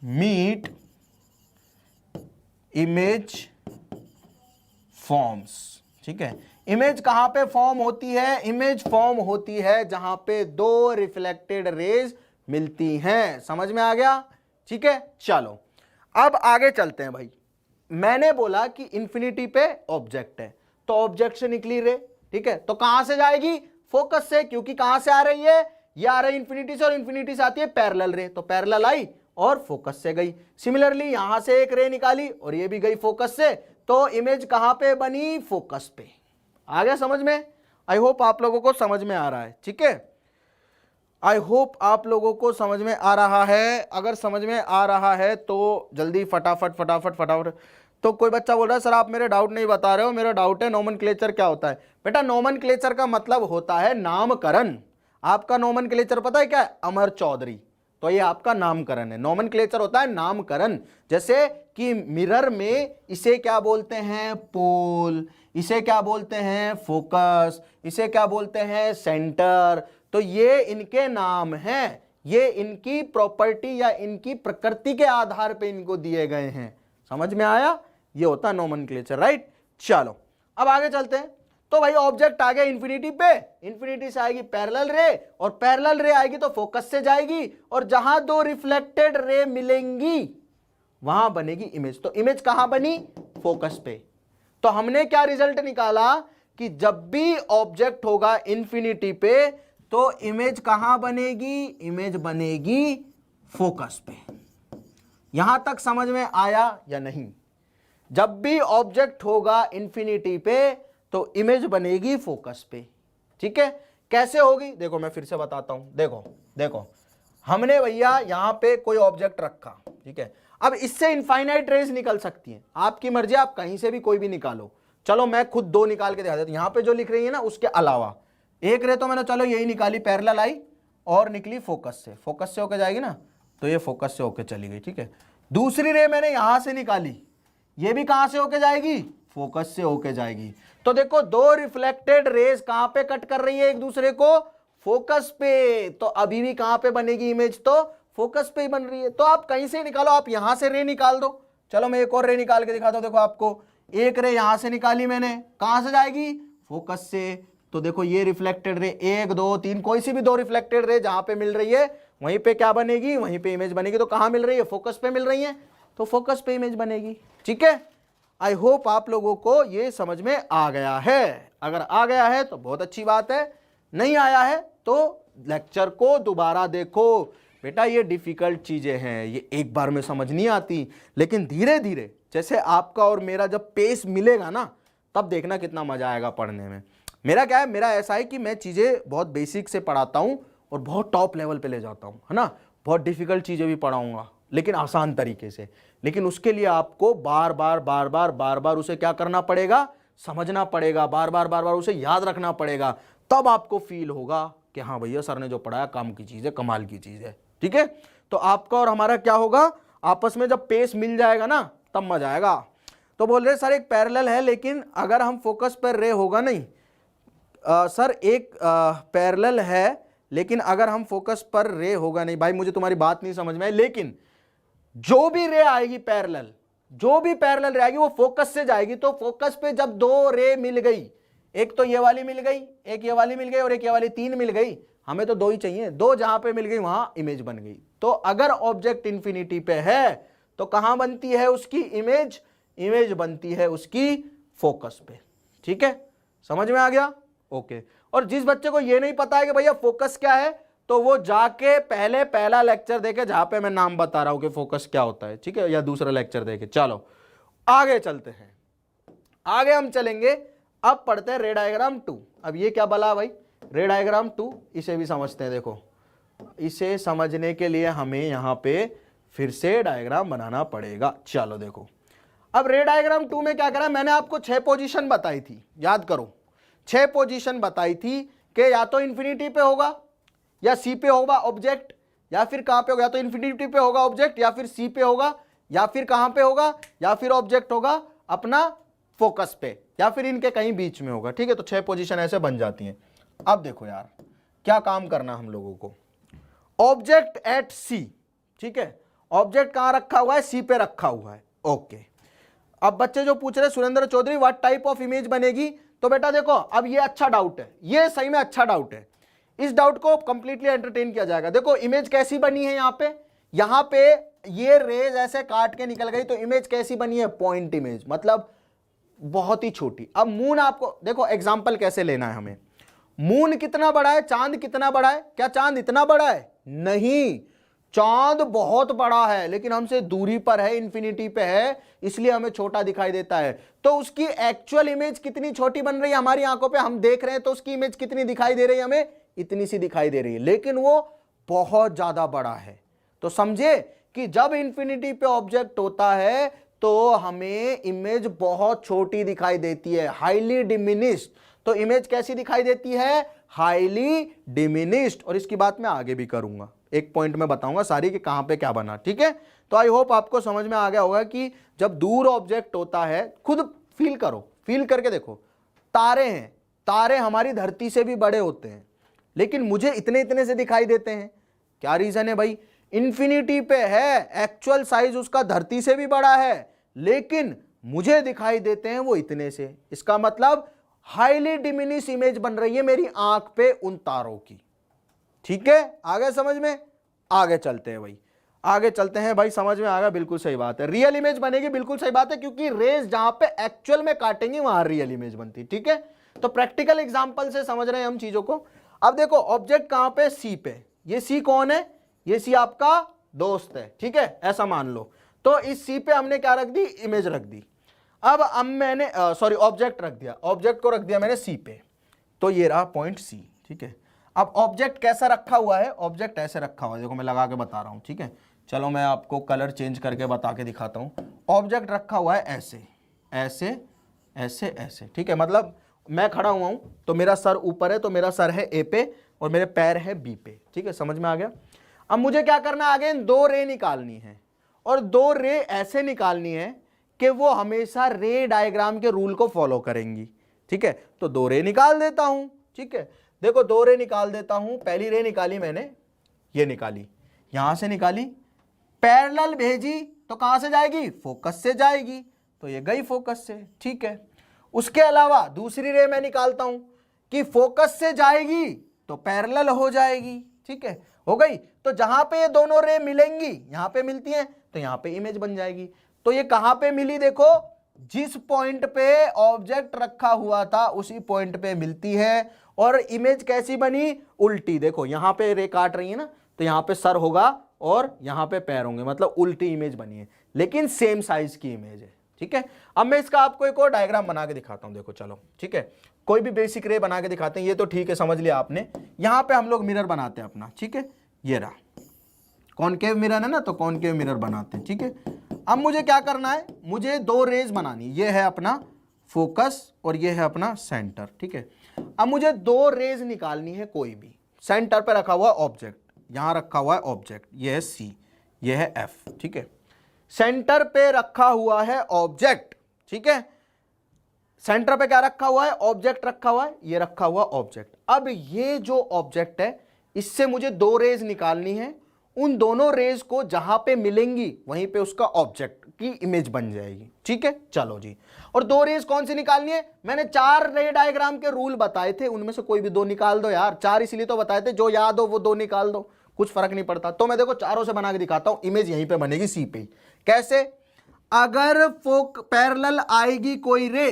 meet image forms, ठीक है। इमेज कहां पे फॉर्म होती है, इमेज फॉर्म होती है जहां पे 2 रिफ्लेक्टेड रेज मिलती हैं। समझ में आ गया, ठीक है। चलो अब आगे चलते हैं भाई। मैंने बोला कि इंफिनिटी पे ऑब्जेक्ट है तो ऑब्जेक्ट से निकली रे, ठीक है, तो कहां से जाएगी, फोकस से, क्योंकि कहां से आ रही है, ये आ रही है इंफिनिटी से, और इंफिनिटी से आती है पैरेलल रे, तो पैरेलल आई और फोकस से गई। सिमिलरली यहां से एक रे निकाली और ये भी गई फोकस से, तो इमेज कहां पे बनी, फोकस पे। आ गया समझ में, आई होप आप लोगों को समझ में आ रहा है, ठीक है। आई होप आप लोगों को समझ में आ रहा है। अगर समझ में आ रहा है तो जल्दी फटाफट। तो कोई बच्चा बोल रहा है सर आप मेरे डाउट नहीं बता रहे हो, मेरा डाउट है नोमेनक्लेचर क्या होता है। बेटा नोमेनक्लेचर का मतलब होता है नामकरण। आपका नोमेनक्लेचर पता है क्या है, अमर चौधरी, तो ये आपका नामकरण है। नोमेनक्लेचर होता है नामकरण। जैसे कि मिरर में इसे क्या बोलते हैं, पोल, इसे क्या बोलते हैं, फोकस, इसे क्या बोलते हैं, सेंटर। तो ये इनके नाम हैं, ये इनकी प्रॉपर्टी या इनकी प्रकृति के आधार पे इनको दिए गए हैं। समझ में आया, ये होता है नोमेनक्लेचर, राइट। चलो अब आगे चलते हैं। तो भाई ऑब्जेक्ट आ गया इंफिनिटी पे, इंफिनिटी से आएगी पैरेलल रे, और पैरेलल रे आएगी तो फोकस से जाएगी, और जहां 2 रिफ्लेक्टेड रे मिलेंगी वहां बनेगी इमेज। तो इमेज कहां बनी, फोकस पे। तो हमने क्या रिजल्ट निकाला कि जब भी ऑब्जेक्ट होगा इंफिनिटी पे तो इमेज कहां बनेगी, इमेज बनेगी फोकस पे। यहां तक समझ में आया या नहीं। जब भी ऑब्जेक्ट होगा इंफिनिटी पे तो इमेज बनेगी फोकस पे, ठीक है। कैसे होगी, देखो मैं फिर से बताता हूं। देखो हमने भैया यहां पे कोई ऑब्जेक्ट रखा, ठीक है। अब इससे इनफाइनाइट रेज निकल सकती हैं, आपकी मर्जी, आप कहीं से भी कोई भी निकालो। चलो मैं खुद 2 निकाल के दिखा देता हूं। यहां पे जो लिख रही है ना उसके अलावा एक रे तो मैंने चलो यही निकाली, पैरेलल आई, और निकली फोकस से होके जाएगी ना, तो ये फोकस से होके चली गई, ठीक है। दूसरी रे मैंने यहां से निकाली, ये भी कहां से होके जाएगी, फोकस से होके जाएगी। तो देखो दो रिफ्लेक्टेड रेज कहां पे कट कर रही है एक दूसरे को, फोकस पे, तो अभी भी कहां पे बनेगी इमेज, तो फोकस पे ही बन रही है। तो आप कहीं से निकालो, आप यहां से रे निकाल दो। चलो मैं एक और रे निकाल के दिखाता हूं, देखो आपको एक रे यहां से निकाली मैंने, कहां से जाएगी, फोकस से। तो देखो ये रिफ्लेक्टेड रे 1 2 3, कोई सी भी दो रिफ्लेक्टेड रे जहां पे मिल रही है वहीं पे क्या बनेगी, वहीं पे इमेज बनेगी। तो कहां मिल रही है, फोकस पे मिल रही है, तो फोकस पे इमेज बनेगी, ठीक है। आई होप आप लोगों को ये समझ में आ गया है। अगर आ गया है तो बहुत अच्छी बात है, नहीं आया है तो लेक्चर को दोबारा देखो। बेटा ये डिफिकल्ट चीजें हैं, ये एक बार में समझ नहीं आती, लेकिन धीरे धीरे जैसे आपका और मेरा जब पेस मिलेगा ना, तब देखना कितना मजा आएगा पढ़ने में। मेरा क्या है, मेरा ऐसा है कि मैं चीजें बहुत बेसिक से पढ़ाता हूं और बहुत टॉप लेवल पे ले जाता हूं, है ना। बहुत डिफिकल्ट चीजें भी पढ़ाऊंगा लेकिन आसान तरीके से, लेकिन उसके लिए आपको बार बार उसे क्या करना पड़ेगा, समझना पड़ेगा, बार बार उसे याद रखना पड़ेगा। तब आपको फील होगा कि हाँ भैया सर ने जो पढ़ाया काम की चीज है, कमाल की चीज है, ठीक है। तो आपका और हमारा क्या होगा, आपस में जब पेस मिल जाएगा ना, तब मजा आएगा। तो बोल रहे सर एक पैरेलल है, लेकिन अगर हम फोकस पर रे होगा नहीं, सर एक पैरेलल है लेकिन अगर हम फोकस पर रे होगा नहीं। भाई मुझे तुम्हारी बात नहीं समझ में आई, लेकिन जो भी रे आएगी पैरेलल, जो भी पैरेलल रे आएगी वो फोकस से जाएगी। तो फोकस पे जब दो रे मिल गई, एक तो ये वाली मिल गई, एक ये वाली मिल गई और एक ये वाली, 3 मिल गई, हमें तो 2 ही चाहिए, 2 जहां पे मिल गई वहां इमेज बन गई। तो अगर ऑब्जेक्ट इंफिनिटी पे है तो कहां बनती है उसकी इमेज, इमेज बनती है उसकी फोकस पे, ठीक है। समझ में आ गया, ओके। और जिस बच्चे को ये नहीं पता है कि भैया फोकस क्या है, तो वो जाके पहले पहला लेक्चर देखे जहां पे मैं नाम बता रहा हूं कि फोकस क्या होता है, ठीक है, या दूसरा लेक्चर देखे। चलो आगे चलते हैं, आगे हम चलेंगे। अब पढ़ते हैं रे डायग्राम 2। अब ये क्या बला भाई, रे डायग्राम 2, इसे भी समझते हैं। देखो इसे समझने के लिए हमें यहां पे फिर से डायग्राम बनाना पड़ेगा। चलो देखो, अब रे डायग्राम 2 में क्या करा, मैंने आपको 6 पोजीशन बताई थी, याद करो 6 पोजीशन बताई थी कि या तो इंफिनिटी पे होगा, या सी पे होगा ऑब्जेक्ट, या फिर कहां पे होगा, या तो इंफिनिटी पे होगा ऑब्जेक्ट, या फिर सी पे होगा, या फिर कहां पे होगा, या फिर ऑब्जेक्ट होगा अपना फोकस पे, या फिर इनके कहीं बीच में होगा, ठीक है। तो 6 पोजीशन ऐसे बन जाती हैं। अब देखो यार क्या काम करना हम लोगों को, ऑब्जेक्ट एट सी, ठीक है, ऑब्जेक्ट कहां रखा हुआ है, सी पे रखा हुआ है, ओके। अब बच्चे जो पूछ रहे Surendra Chaudhary what type of image बनेगी, तो बेटा देखो अब ये अच्छा डाउट है, ये सही में अच्छा डाउट है, इस डाउट को कंप्लीटली एंटरटेन किया जाएगा। देखो इमेज कैसी बनी है, यहां पे ये रेज ऐसे काट के निकल गई, तो इमेज कैसी बनी है, पॉइंट इमेज, मतलब बहुत ही छोटी। अब मून आपको देखो एग्जांपल कैसे लेना है हमें, मून कितना बड़ा है, चांद कितना बड़ा है, क्या चांद इतना बड़ा है, नहीं, चांद बहुत बड़ा है लेकिन हमसे दूरी पर है, इंफिनिटी पे है, इसलिए हमें छोटा दिखाई देता है। तो उसकी एक्चुअल इमेज कितनी छोटी बन रही है हमारी आंखों पे, हम देख रहे हैं तो उसकी इमेज कितनी दिखाई दे रही है, हमें इतनी सी दिखाई दे रही है, लेकिन वो बहुत ज्यादा बड़ा है। तो समझे कि जब इंफिनिटी पे ऑब्जेक्ट होता है तो हमें इमेज बहुत छोटी दिखाई देती है, हाईली डिमिनिश्ड। तो इमेज कैसी दिखाई देती है, हाईली डिमिनिश्ड। और इसकी बात मैं आगे भी करूंगा, एक पॉइंट में बताऊंगा सारी कि कहां पे क्या बना, ठीक है। तो आई होप आपको समझ में आ गया होगा कि जब दूर ऑब्जेक्ट होता है, खुद फील करो, फील करके देखो, तारे हैं, तारे हमारी धरती से भी बड़े होते हैं लेकिन मुझे इतने इतने से दिखाई देते हैं, क्या रीजन है भाई, इंफिनिटी पे है, एक्चुअल साइज उसका धरती से भी बड़ा है लेकिन मुझे दिखाई देते हैं वो इतने से। इसका मतलब हाईली डिमिनिश इमेज बन रही है मेरी आंख पे उन तारों की, ठीक है। आगे समझ में, आगे चलते हैं भाई, आगे चलते हैं भाई, समझ में आ गया, बिल्कुल सही बात है, रियल इमेज बनेगी, बिल्कुल सही बात है, क्योंकि रेज जहां पे एक्चुअल में काटेंगे वहां रियल इमेज बनती, ठीक है। तो प्रैक्टिकल एग्जांपल से समझ रहे हैं हम चीजों को। अब देखो ऑब्जेक्ट कहां पे, सी पे, ये सी कौन है, ये सी आपका दोस्त है, ठीक है, ऐसा मान लो। तो इस सी पे हमने क्या रख दी, इमेज रख दी। अब मैंने ऑब्जेक्ट रख दिया, ऑब्जेक्ट को रख दिया मैंने सी पे, तो ये रहा पॉइंट सी, ठीक है। अब ऑब्जेक्ट कैसा रखा हुआ है, ऑब्जेक्ट ऐसे रखा हुआ है, देखो मैं लगा के बता रहा हूं, ठीक है। चलो मैं आपको कलर चेंज करके बता के दिखाता हूं। ऑब्जेक्ट रखा हुआ है ऐसे ऐसे ऐसे ऐसे, ठीक है, मतलब मैं खड़ा हुआ हूं तो मेरा सर ऊपर है, तो मेरा सर है ए पे, और मेरे पैर है बी पे। ठीक है, समझ में आ गया। अब मुझे क्या करना है, आगे दो रे निकालनी है और दो रे ऐसे निकालनी है कि वो हमेशा रे डायग्राम के रूल को फॉलो करेंगी। ठीक है, तो दो रे निकाल देता हूं। ठीक है, देखो दो रे निकाल देता हूं। पहली रे निकाली मैंने, ये निकाली, यहां से निकाली, पैरेलल भेजी तो कहां से जाएगी, फोकस से जाएगी, तो ये गई फोकस से। ठीक है, उसके अलावा दूसरी रे मैं निकालता हूं कि फोकस से जाएगी तो पैरेलल हो जाएगी। ठीक है, हो गई। तो जहां पे ये दोनों रे मिलेंगी, यहां पे मिलती हैं, तो यहां पे इमेज बन जाएगी। तो ये कहां पे मिली, देखो जिस पॉइंट पे ऑब्जेक्ट रखा हुआ था उसी पॉइंट पे मिलती है। और इमेज कैसी बनी, उल्टी। देखो यहां पे रे काट रही है ना, तो यहां पे सर होगा और यहां पे पैर होंगे, मतलब उल्टी इमेज बनी है, लेकिन सेम साइज की इमेज है। ठीक है, अब मैं इसका आपको एक और डायग्राम बना के दिखाता हूं। देखो चलो, ठीक है, कोई भी बेसिक रे बना के दिखाते हैं। ये तो ठीक है, समझ लिया आपने। यहां पे हम लोग मिरर बनाते हैं अपना। ठीक है, ये रहा कॉनकेव मिरर है ना, तो कॉनकेव मिरर बनाते हैं। ठीक है, अब मुझे क्या करना है, मुझे दो रेज बनानी। ये है अपना फोकस और ये है अपना सेंटर। ठीक है, अब मुझे दो रेज निकालनी है कोई भी। सेंटर पे रखा हुआ ऑब्जेक्ट, यहां रखा हुआ है ऑब्जेक्ट, ये है सी, ये है एफ। ठीक है, सेंटर पे रखा हुआ है ऑब्जेक्ट। ठीक है, सेंटर पे क्या रखा हुआ है, ऑब्जेक्ट रखा हुआ है, ये रखा हुआ ऑब्जेक्ट। अब ये जो ऑब्जेक्ट है, इससे मुझे दो रेज निकालनी है। उन दोनों रेज को जहां पे मिलेंगी वहीं पे उसका ऑब्जेक्ट की इमेज बन जाएगी। ठीक है, चलो जी। और दो रेज कौन सी निकालनी है, मैंने चार रे डायग्राम के रूल बताए थे, उनमें से कोई भी दो निकाल दो यार। चार इसलिए तो बताए थे, जो याद हो वो दो निकाल दो, कुछ फर्क नहीं पड़ता। तो मैं देखो चारों से बना के दिखाता हूं, इमेज यहीं पे बनेगी सी पे ही। कैसे, अगर पैरेलल आएगी कोई रे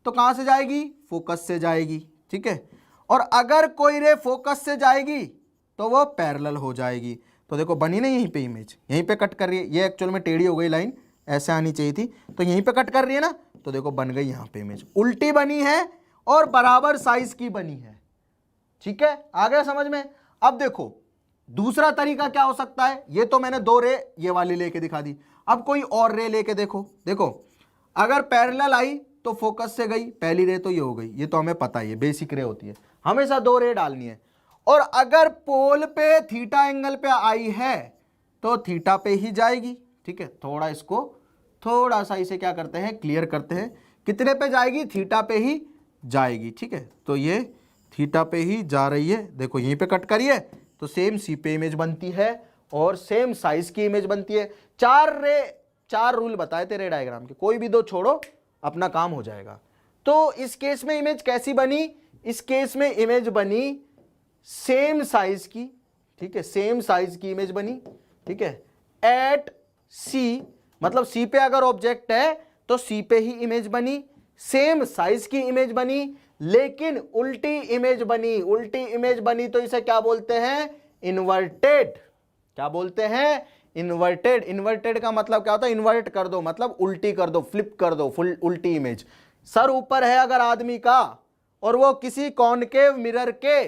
तो कहां से जाएगी, फोकस से जाएगी। ठीक है, और अगर कोई रे फोकस से जाएगी तो वो पैरेलल हो जाएगी। तो देखो बनी ना यहीं पे इमेज, यहीं पे कट कर रही है। ये एक्चुअल में टेढ़ी हो गई लाइन, ऐसे आनी चाहिए थी, तो यहीं पे कट कर रही है ना, तो देखो बन गई यहाँ पे इमेज। उल्टी बनी है और बराबर साइज की बनी है। ठीक है, आ गया समझ में। अब देखो दूसरा तरीका क्या हो सकता है, ये तो मैंने दो रे ये वाली लेके दिखा दी। अब कोई और रे लेके देखो। देखो अगर पैरेलल आई तो फोकस से गई, पहली रे तो ये हो गई, ये तो हमें पता ही है, बेसिक रे होती है, हमेशा दो रे डालनी है। और अगर पोल पे थीटा एंगल पे आई है तो थीटा पे ही जाएगी। ठीक है, थोड़ा इसको थोड़ा सा इसे क्या करते हैं, क्लियर करते हैं। कितने पे जाएगी, थीटा पे ही जाएगी। ठीक है, तो ये थीटा पे ही जा रही है। देखो यहीं पे कट करिए तो सेम सी पे इमेज बनती है और सेम साइज की इमेज बनती है। चार रूल बताए थे रे डायग्राम के, कोई भी दो छोड़ो, अपना काम हो जाएगा। तो इस केस में इमेज कैसी बनी, इस केस में इमेज बनी सेम साइज की। ठीक है, सेम साइज की इमेज बनी। ठीक है, एट सी, मतलब सी पे अगर ऑब्जेक्ट है तो सी पे ही इमेज बनी, सेम साइज की इमेज बनी, लेकिन उल्टी इमेज बनी। उल्टी इमेज बनी तो इसे क्या बोलते हैं, इन्वर्टेड। क्या बोलते हैं, इन्वर्टेड। इन्वर्टेड का मतलब क्या होता है, इन्वर्ट कर दो, मतलब उल्टी कर दो, फ्लिप कर दो, फुल उल्टी इमेज। सर ऊपर है अगर आदमी का और वो किसी कॉनकेव मिरर के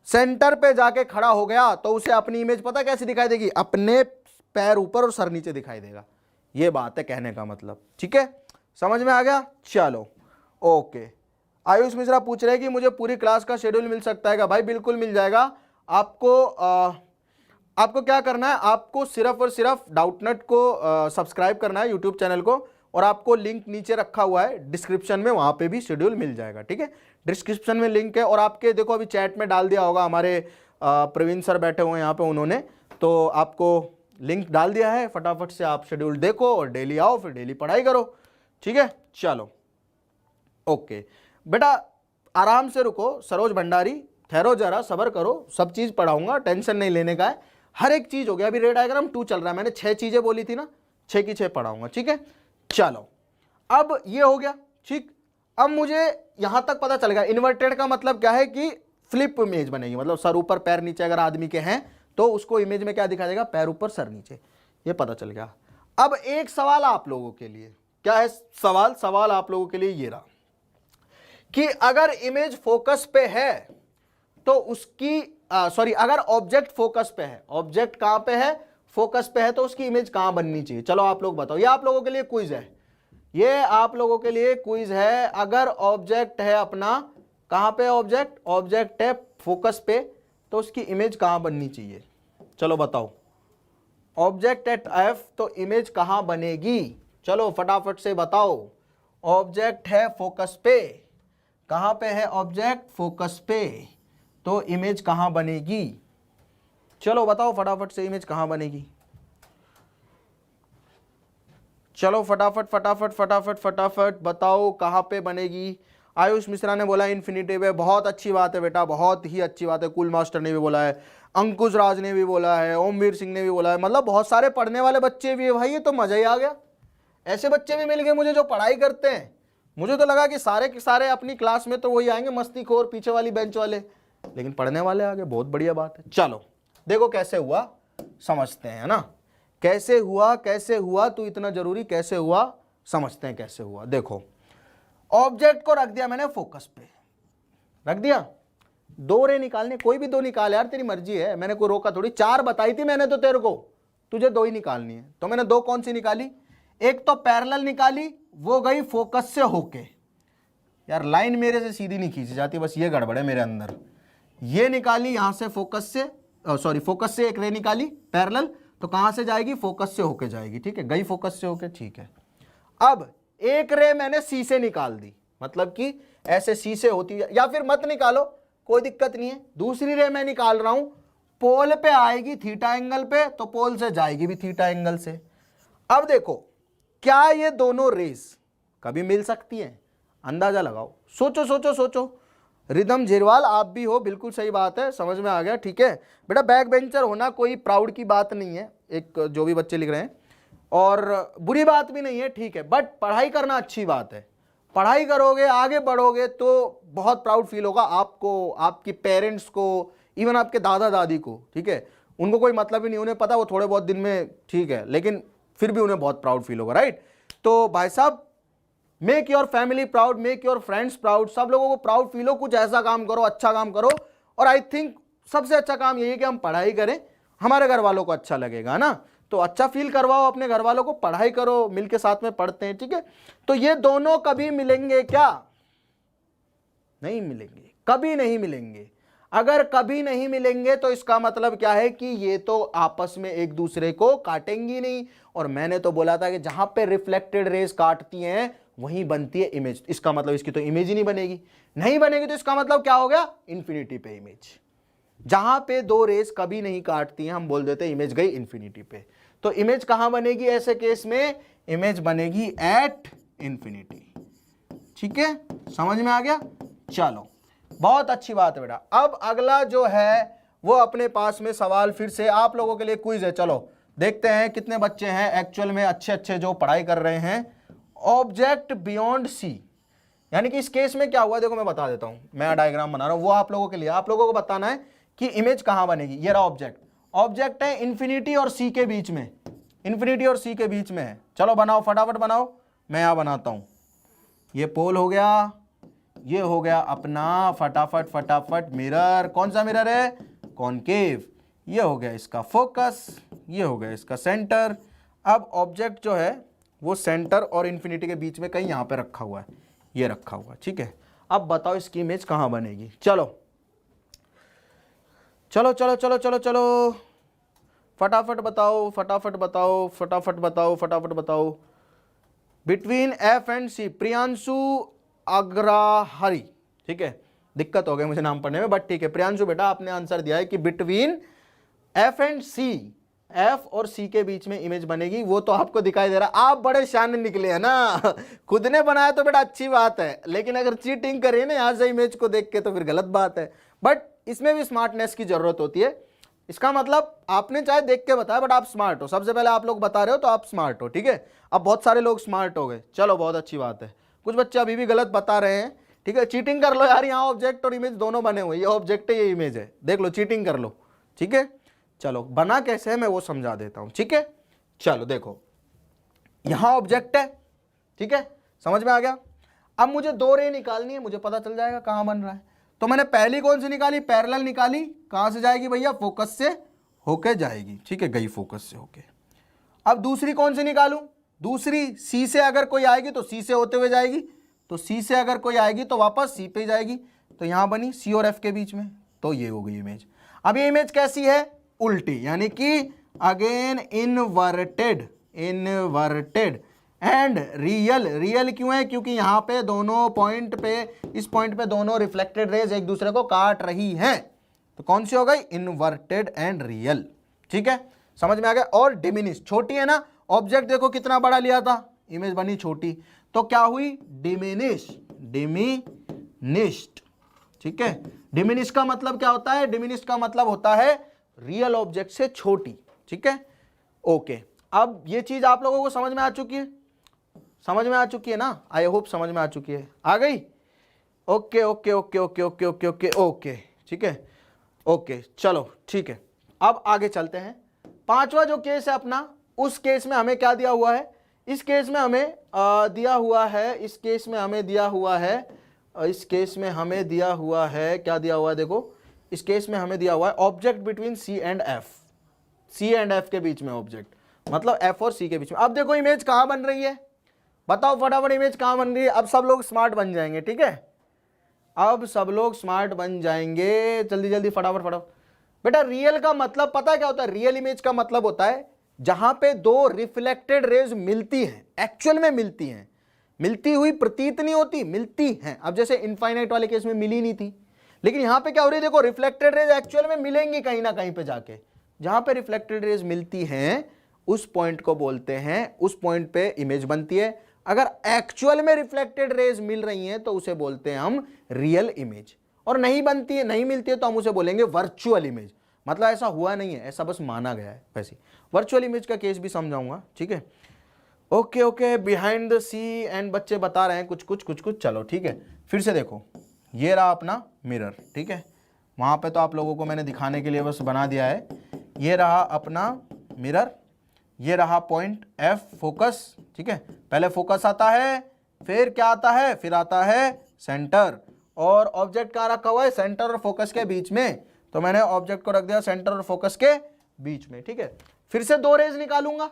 सेंटर पे जाके खड़ा हो गया तो उसे अपनी इमेज पता कैसे दिखाई देगी, अपने पैर ऊपर और सर नीचे दिखाई देगा। ये बात है कहने का मतलब। ठीक है, समझ में आ गया। चलो ओके। आयुष मिश्रा पूछ रहे हैं कि मुझे पूरी क्लास का शेड्यूल मिल सकता है क्या? भाई बिल्कुल मिल जाएगा आपको। आपको क्या करना है, आपको सिर्फ और सिर्फ डाउटनट को सब्सक्राइब करना है यूट्यूब चैनल को, और आपको लिंक नीचे रखा हुआ है डिस्क्रिप्शन में, वहां पे भी शेड्यूल मिल जाएगा। ठीक है, डिस्क्रिप्शन में लिंक है, और आपके देखो अभी चैट में डाल दिया होगा, हमारे प्रवीण सर बैठे हुए हैं यहाँ पे, उन्होंने तो आपको लिंक डाल दिया है। फटाफट से आप शेड्यूल देखो और डेली आओ, फिर डेली पढ़ाई करो। ठीक है, चलो ओके बेटा, आराम से रुको। सरोज भंडारी ठहरो जरा, सब्र करो, सब चीज पढ़ाऊंगा, टेंशन नहीं लेने का है। हर एक चीज हो गया। अभी रे डायग्राम 2 चल रहा है, मैंने 6 चीजें बोली थी ना, 6 की 6 पढ़ाऊंगा। ठीक है, चलो अब ये हो गया। ठीक, अब मुझे यहां तक पता चल गया इन्वर्टेड का मतलब क्या है, कि फ्लिप इमेज बनेगी, मतलब सर ऊपर पैर नीचे अगर आदमी के हैं तो उसको इमेज में क्या दिखा देगा, पैर ऊपर सर नीचे। ये पता चल गया। अब एक सवाल आप लोगों के लिए, क्या है सवाल आप लोगों के लिए ये रहा कि अगर इमेज फोकस पे है तो उसकी अगर ऑब्जेक्ट फोकस पे है, ऑब्जेक्ट कहां पे है, फोकस पे है, तो उसकी इमेज कहां बननी चाहिए? चलो आप लोग बताओ। ये आप लोगों के लिए क्विज है, ये आप लोगों के लिए क्विज है। अगर ऑब्जेक्ट है अपना, कहां पे ऑब्जेक्ट है फोकस पे, तो उसकी इमेज कहाँ बननी चाहिए, चलो बताओ। ऑब्जेक्ट एट एफ, तो इमेज कहाँ बनेगी, चलो फटाफट से बताओ। ऑब्जेक्ट है फोकस पे, कहाँ पे है ऑब्जेक्ट, फोकस पे, तो इमेज कहाँ बनेगी, चलो बताओ फटाफट से, इमेज कहाँ बनेगी, चलो फटाफट फटाफट फटाफट फटाफट बताओ कहाँ पे बनेगी। आयुष मिश्रा ने बोला इन्फिनिटिव है, बहुत अच्छी बात है बेटा, बहुत ही अच्छी बात है। कूल मास्टर ने भी बोला है, अंकुश राज ने भी बोला है, ओमवीर सिंह ने भी बोला है, मतलब बहुत सारे पढ़ने वाले बच्चे भी है भाई, ये तो मजा ही आ गया। ऐसे बच्चे भी मिल गए मुझे जो पढ़ाई करते हैं। मुझे तो लगा कि सारे के सारे अपनी क्लास में तो वही आएंगे मस्तीखोर पीछे वाली बेंच वाले, लेकिन पढ़ने वाले आ गए, बहुत बढ़िया बात है। चलो देखो कैसे हुआ समझते हैं, है ना, कैसे हुआ तू इतना जरूरी, कैसे हुआ समझते हैं कैसे हुआ। देखो ऑब्जेक्ट को रख दिया मैंने फोकस पे, रख दिया, दो रे निकालने, कोई भी दो निकाल यार, तेरी मर्जी है, मैंने कोई रोका थोड़ी, चार बताई थी मैंने तो तेरे को, तुझे दो ही निकालनी है, तो मैंने दो कौन सी निकाली, एक तो पैरेलल निकाली, वो गई फोकस से होके, यार लाइन मेरे से सीधी नहीं खींची जाती, बस ये गड़बड़ है मेरे अंदर। ये निकाली यहां से फोकस से, सॉरी फोकस से एक रे निकाली पैरेलल, तो कहां से जाएगी, फोकस से होके जाएगी, ठीक है, गई फोकस से होके, ठीक है। अब एक रे मैंने सी से निकाल दी, मतलब कि ऐसे सी से होती है, या फिर मत निकालो कोई दिक्कत नहीं है। दूसरी रे मैं निकाल रहा हूं, पोल पे आएगी थीटा एंगल पे, तो पोल से जाएगी भी थीटा एंगल से। अब देखो क्या ये दोनों रेस कभी मिल सकती हैं, अंदाजा लगाओ, सोचो सोचो सोचो। रिदम झिरवाल आप भी हो, बिल्कुल सही बात है, समझ में आ गया, ठीक है बेटा। बैक बेंचर होना कोई प्राउड की बात नहीं है, एक जो भी बच्चे लिख रहे हैं, और बुरी बात भी नहीं है, ठीक है, बट पढ़ाई करना अच्छी बात है। पढ़ाई करोगे आगे बढ़ोगे तो बहुत प्राउड फील होगा आपको, आपके पेरेंट्स को, इवन आपके दादा दादी को, ठीक है। उनको कोई मतलब ही नहीं, उन्हें पता वो थोड़े बहुत दिन में ठीक है, लेकिन फिर भी उन्हें बहुत प्राउड फील होगा, राइट। तो भाई साहब make your family proud, make your friends proud, सब लोगों को प्राउड फील हो, कुछ ऐसा काम करो, अच्छा काम करो। और आई थिंक सबसे अच्छा काम यही है कि हम पढ़ाई करें, हमारे घर वालों को अच्छा लगेगा ना, तो अच्छा फील करवाओ अपने घर वालों को, पढ़ाई करो, मिलके साथ में पढ़ते हैं, ठीक है। तो ये दोनों कभी मिलेंगे क्या, नहीं मिलेंगे, कभी नहीं मिलेंगे। अगर कभी नहीं मिलेंगे तो इसका मतलब क्या है कि ये तो आपस में एक दूसरे को काटेंगी नहीं। और मैंने तो बोला था कि जहां पे रिफ्लेक्टेड रेस काटती हैं वहीं बनती है इमेज, इसका मतलब इसकी तो इमेज ही नहीं बनेगी। नहीं बनेगी तो इसका मतलब क्या हो गया, इन्फिनिटी पे इमेज। जहां पे दो रेस कभी नहीं काटती हैं हम बोल देते हैं इमेज गई इन्फिनिटी पे। तो इमेज कहां बनेगी ऐसे केस में, इमेज बनेगी एट इन्फिनिटी, ठीक है, समझ में आ गया। चलो बहुत अच्छी बात है बेटा। अब अगला जो है वो अपने पास में सवाल, फिर से आप लोगों के लिए क्विज है, चलो देखते हैं कितने बच्चे हैं एक्चुअल में अच्छे अच्छे जो पढ़ाई कर रहे हैं। ऑब्जेक्ट बियॉन्ड सी, यानी कि इस केस में क्या हुआ, देखो मैं बता देता हूं, मैं डायग्राम बना रहा हूं वो आप लोगों के लिए, आप लोगों को बताना है कि इमेज कहां बनेगी। ये रहा ऑब्जेक्ट, ऑब्जेक्ट है इन्फिनिटी और सी के बीच में, इन्फिनिटी और सी के बीच में है। चलो बनाओ फटाफट बनाओ, मैं यहां बनाता हूं। ये पोल हो गया, ये हो गया अपना फटाफट फटाफट मिरर, कौन सा मिरर है, कॉनकेव। ये हो गया इसका फोकस, ये हो गया इसका सेंटर। अब ऑब्जेक्ट जो है वो सेंटर और इन्फिनिटी के बीच में कहीं यहां पे रखा हुआ है, ये रखा हुआ है, ठीक है। अब बताओ इसकी इमेज कहां बनेगी, चलो चलो चलो चलो चलो चलो फटाफट बताओ फटाफट बताओ फटाफट बताओ फटाफट बताओ। बिटवीन एफ एंड सी, प्रियांशु अग्रहरी, ठीक है, दिक्कत हो गई मुझे नाम पढ़ने में, बट ठीक है। प्रियांशु बेटा आपने आंसर दिया है कि between F and C, F और सी के बीच में इमेज बनेगी। वो तो आपको दिखाई दे रहा है, आप बड़े शान निकले हैं ना, खुद ने बनाया तो बेटा अच्छी बात है, लेकिन अगर चीटिंग करिए ना यहां से इमेज को देख के तो फिर गलत बात है। बट इसमें भी स्मार्टनेस की जरूरत होती है। इसका मतलब आपने चाहे देख के बताया बट आप स्मार्ट हो, सबसे पहले आप लोग बता रहे हो तो आप स्मार्ट हो, ठीक है। अब बहुत सारे लोग स्मार्ट हो गए, चलो बहुत अच्छी बात है। कुछ बच्चे अभी भी गलत बता रहे हैं, ठीक है, चीटिंग कर लो यार, यहाँ ऑब्जेक्ट और इमेज दोनों बने हुए, ये ऑब्जेक्ट है ये इमेज है, देख लो चीटिंग कर लो, ठीक है। चलो बना कैसे है मैं वो समझा देता हूं, ठीक है। चलो देखो यहां ऑब्जेक्ट है, ठीक है, समझ में आ गया। अब मुझे दो रे निकालनी है, मुझे पता चल जाएगा कहां बन रहा है। तो मैंने पहली कौन सी निकाली, पैरेलल निकाली, कहां से जाएगी भैया, फोकस से होके जाएगी, ठीक है, गई फोकस से होके। अब दूसरी कौन सी निकालूं, दूसरी सी से अगर कोई आएगी तो सी से होते हुए जाएगी, तो सी से अगर कोई आएगी तो वापस सी पे जाएगी, तो यहां बनी सी और एफ के बीच में, तो ये हो गई इमेज। अब ये इमेज कैसी है, उल्टी, यानी कि again inverted, inverted and real. Real क्यों है, क्योंकि यहां पे दोनों पॉइंट पे, इस पॉइंट पे दोनों रिफ्लेक्टेड रेज एक दूसरे को काट रही हैं, तो कौन सी हो गई, इनवर्टेड एंड रियल। ठीक है, समझ में आ गया। और डिमिनिश, छोटी है ना, ऑब्जेक्ट देखो कितना बड़ा लिया था, इमेज बनी छोटी, तो क्या हुई, डिमिनिश, डिमिनिश्ड। ठीक है, डिमिनिश का मतलब क्या होता है, डिमिनिश का मतलब होता है रियल ऑब्जेक्ट से छोटी। ठीक है, ओके। अब ये चीज आप लोगों को समझ में आ चुकी है, समझ में आ चुकी है ना, आई होप समझ में आ चुकी है, आ गई। Okay okay okay okay okay okay okay okay, ठीक है, ओके, चलो ठीक है। अब आगे चलते हैं। पांचवा जो केस है अपना, उस केस में हमें क्या दिया हुआ है, इस केस में हमें दिया हुआ है, इस केस में हमें दिया हुआ है, इस केस में हमें दिया हुआ है, क्या दिया हुआ है, देखो इस केस में हमें दिया हुआ है object between C and F, C and F के बीच में ऑब्जेक्ट, मतलब एफ और सी के बीच में। अब देखो इमेज कहां बन रही है, बताओ फटाफट, इमेज कहां बन रही है। अब सब लोग स्मार्ट बन जाएंगे, ठीक है, अब सब लोग स्मार्ट बन जाएंगे, जल्दी जल्दी फटाफट फटाफट। बेटा रियल का मतलब पता है क्या होता है, रियल इमेज का मतलब होता है जहां पे दो रिफ्लेक्टेड रेज मिलती हैं, एक्चुअल में मिलती हैं, मिलती हुई प्रतीत नहीं होती, मिलती हैं। अब जैसे इनफाइनाइट वाले केस में मिली नहीं थी, लेकिन यहां पे क्या हो रही है, देखो रिफ्लेक्टेड रेज एक्चुअल में मिलेंगी कहीं ना कहीं पे जाके, जहां पे रिफ्लेक्टेड रेज मिलती हैं उस पॉइंट को बोलते हैं, उस पॉइंट पे इमेज बनती है। अगर एक्चुअल में रिफ्लेक्टेड रेज मिल रही हैं तो उसे बोलते हैं हम रियल इमेज, और नहीं बनती है, नहीं मिलती है तो हम उसे बोलेंगे वर्चुअल इमेज। मतलब ऐसा हुआ नहीं है, ऐसा बस माना गया है। वैसे वर्चुअल इमेज का केस भी समझाऊंगा, ठीक है। Okay okay, behind the C and बच्चे बता रहे हैं कुछ कुछ कुछ कुछ, चलो ठीक है। फिर से देखो, ये रहा अपना मिरर, ठीक है, वहां पे तो आप लोगों को मैंने दिखाने के लिए बस बना दिया है। ये रहा अपना मिरर, ये रहा पॉइंट एफ, फोकस, ठीक है। पहले फोकस आता है, फिर क्या आता है, फिर आता है सेंटर, और ऑब्जेक्ट कहाँ रखा हुआ है, सेंटर और फोकस के बीच में, तो मैंने ऑब्जेक्ट को रख दिया सेंटर और फोकस के बीच में, ठीक है। फिर से दो रेज निकालूंगा,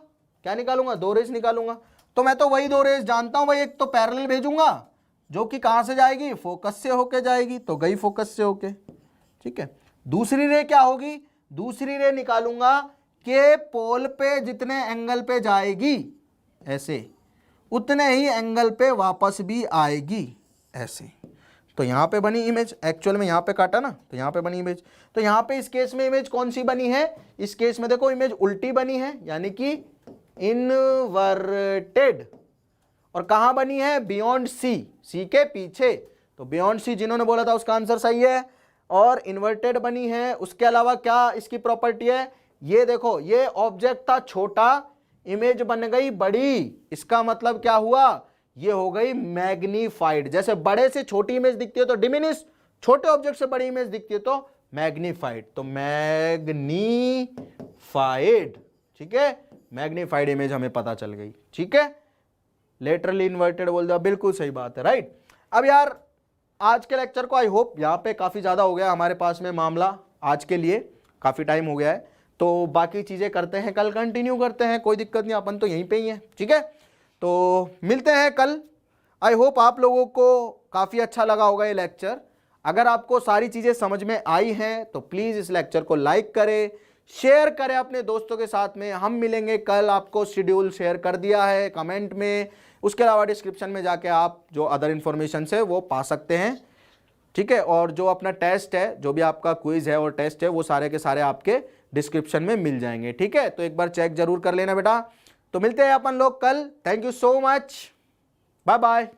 क्या निकालूंगा, दो रेज निकालूंगा, तो मैं तो वही दो रेज जानता हूं भाई, एक तो पैरेलल भेजूंगा जो कि कहां से जाएगी, फोकस से होके जाएगी, तो गई फोकस से होके, ठीक है। दूसरी रे क्या होगी, दूसरी रे निकालूंगा कि पोल पे जितने एंगल पे जाएगी ऐसे, उतने ही एंगल पे वापस भी आएगी ऐसे। तो यहां पे बनी इमेज, एक्चुअल में यहां पे काटा ना, तो यहां पे बनी इमेज। तो यहां पे इस केस में इमेज कौन सी बनी है, इस केस में देखो इमेज उल्टी बनी है, यानी कि इनवर्टेड। और कहां बनी है, बियॉन्ड सी, सी के पीछे, तो बियॉन्ड सी जिन्होंने बोला था उसका आंसर सही है। और इन्वर्टेड बनी है, उसके अलावा क्या इसकी प्रॉपर्टी है, ये देखो, ये ऑब्जेक्ट था छोटा, इमेज बन गई बड़ी, इसका मतलब क्या हुआ, ये हो गई मैग्नीफाइड। जैसे बड़े से छोटी इमेज दिखती है तो डिमिनिश, छोटे ऑब्जेक्ट से बड़ी इमेज दिखती है तो मैग्नीफाइड, तो मैग्नीफाइड, ठीक है, मैग्नीफाइड इमेज हमें पता चल गई, ठीक है। लेटरली इन्वर्टेड बोल दिया, बिल्कुल सही बात है, राइट। अब यार आज के लेक्चर को आई होप यहाँ पे काफी ज्यादा हो गया हमारे पास में मामला, आज के लिए काफी टाइम हो गया है, तो बाकी चीजें करते हैं, कल कंटिन्यू करते हैं, कोई दिक्कत नहीं, अपन तो यहीं पे ही हैं, ठीक है। तो मिलते हैं कल। आई होप आप लोगों को काफ़ी अच्छा लगा होगा ये लेक्चर। अगर आपको सारी चीज़ें समझ में आई हैं तो प्लीज़ इस लेक्चर को लाइक करें, शेयर करें अपने दोस्तों के साथ में। हम मिलेंगे कल, आपको शेड्यूल शेयर कर दिया है कमेंट में, उसके अलावा डिस्क्रिप्शन में जाके आप जो अदर इन्फॉर्मेशन है वो पा सकते हैं, ठीक है। और जो अपना टेस्ट है, जो भी आपका क्विज है और टेस्ट है, वो सारे के सारे आपके डिस्क्रिप्शन में मिल जाएंगे, ठीक है। तो एक बार चेक जरूर कर लेना बेटा। तो मिलते हैं अपन लोग कल, thank you so much, bye bye.